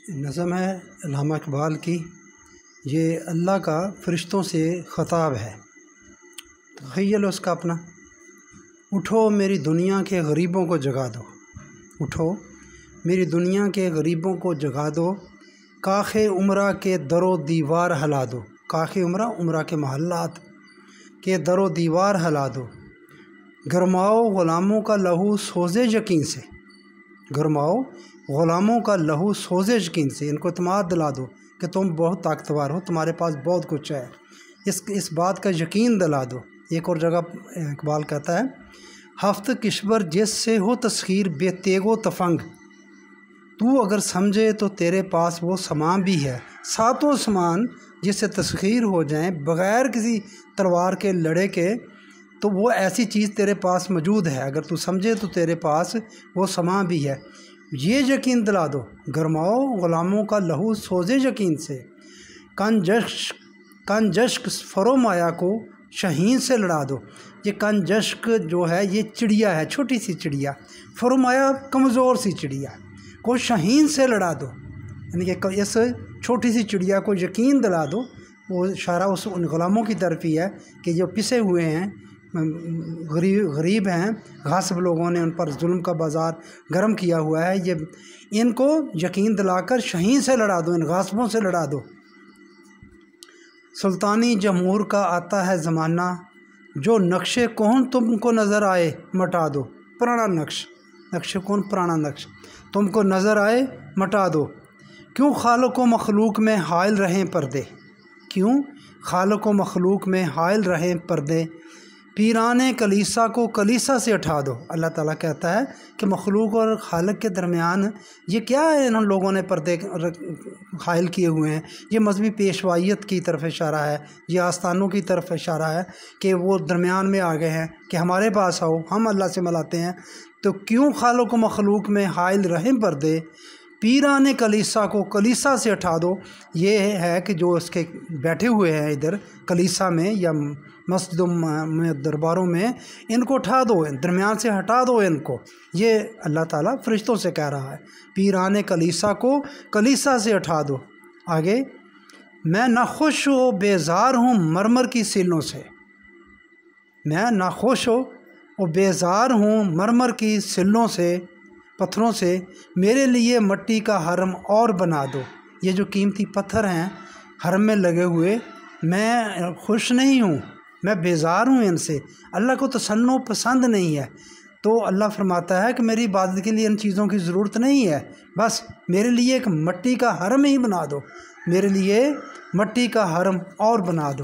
نظم ہے علامہ اقبال کی، یہ اللہ کا فرشتوں سے خطاب ہے۔ تخیل اس کا اپنا، اٹھو میری دنیا کے غریبوں کو جگا دو، اٹھو میری دنیا کے غریبوں کو جگا دو، کاخ عمرہ کے در و دیوار ہلا دو، کاخ عمرہ عمرہ کے محلات کے در و دیوار ہلا دو، گرماؤ غلاموں کا لہو سوزے یقین سے، گرماؤ غلاموں کا لہو سوزے یقین سے، ان کو اعتماد دلا دو کہ تم بہت طاقتور ہو، تمہارے پاس بہت کچھ ہے، اس بات کا یقین دلا دو۔ ایک اور جگہ اقبال کہتا ہے، ہفت کشور جس سے ہو تسخیر بے تیگ و تفنگ، تو اگر سمجھے تو تیرے پاس وہ سامان بھی ہے، ساتوں سامان جس سے تسخیر ہو جائیں بغیر کسی تلوار کے لڑے کے، تو وہ ایسی چیز تیرے پاس موجود ہے، اگر تو سمجھے تو تیرے پاس وہ سامان بھی ہے، یہ یقین دلا دو۔ گرماؤ غلاموں کا لہو سوزے یقین سے، کن جشک فرومایا کو شہین سے لڑا دو۔ یہ کن جشک جو ہے یہ چڑیا ہے، چھوٹی سی چڑیا، فرومایا کمزور سی چڑیا کو شہین سے لڑا دو، یعنی کہ اس چھوٹی سی چڑیا کو یقین دلا دو۔ وہ اشارہ اس ان غلاموں کی طرف ہی ہے کہ جو پسے ہوئے ہیں، غریب ہیں، غاصب لوگوں نے ان پر ظلم کا بازار گرم کیا ہوا ہے، یہ ان کو یقین دلا کر شہین سے لڑا دو، ان غاصبوں سے لڑا دو۔ سلطانی جمہور کا آتا ہے زمانہ، جو نقش کون تم کو نظر آئے مٹا دو، پرانا نقش کون پرانا نقش تم کو نظر آئے مٹا دو۔ کیوں خالق و مخلوق میں حائل رہیں پردے، کیوں خالق و مخلوق میں حائل رہیں پردے، پیران کلیسا کو کلیسا سے اٹھا دو۔ اللہ تعالیٰ کہتا ہے کہ مخلوق اور خالق کے درمیان یہ کیا ہے، ان لوگوں نے پردے حائل کیے ہوئے ہیں، یہ مذہبی پیشوائیت کی طرف اشارہ ہے، یہ آستانوں کی طرف اشارہ ہے کہ وہ درمیان میں آ گئے ہیں کہ ہمارے پاس آؤ، ہم اللہ سے ملاتے ہیں۔ تو کیوں خالق و مخلوق میں حائل رہیں پردے، پیران کلیسا کو کلیسا سے اٹھا دو۔ یہ ہے کہ جو اس کے بیٹھے ہوئے ہیں ادھر کلیسا میں یا مسجدوں میں درباروں میں، ان کو اٹھا دو، درمیان سے ہٹا دو ان کو، یہ اللہ تعالیٰ فرشتوں سے کہہ رہا ہے، پیران کلیسا کو کلیسا سے اٹھا دو۔ آگے، میں ناخوش و بیزار ہوں مرمر کی سیلوں سے، میں ناخوش و بیزار ہوں مرمر کی سلوں سے، پتھروں سے، میرے لیے مٹی کا حرم اور بنا دو۔ یہ جو قیمتی پتھر ہیں حرم میں لگے ہوئے، میں خوش نہیں ہوں، میں بیزار ہوں ان سے، اللہ کو تصنع پسند نہیں ہے، تو اللہ فرماتا ہے کہ میری عبادت کے لیے ان چیزوں کی ضرورت نہیں ہے، بس میرے لیے ایک مٹی کا حرم ہی بنا دو، میرے لیے مٹی کا حرم اور بنا دو۔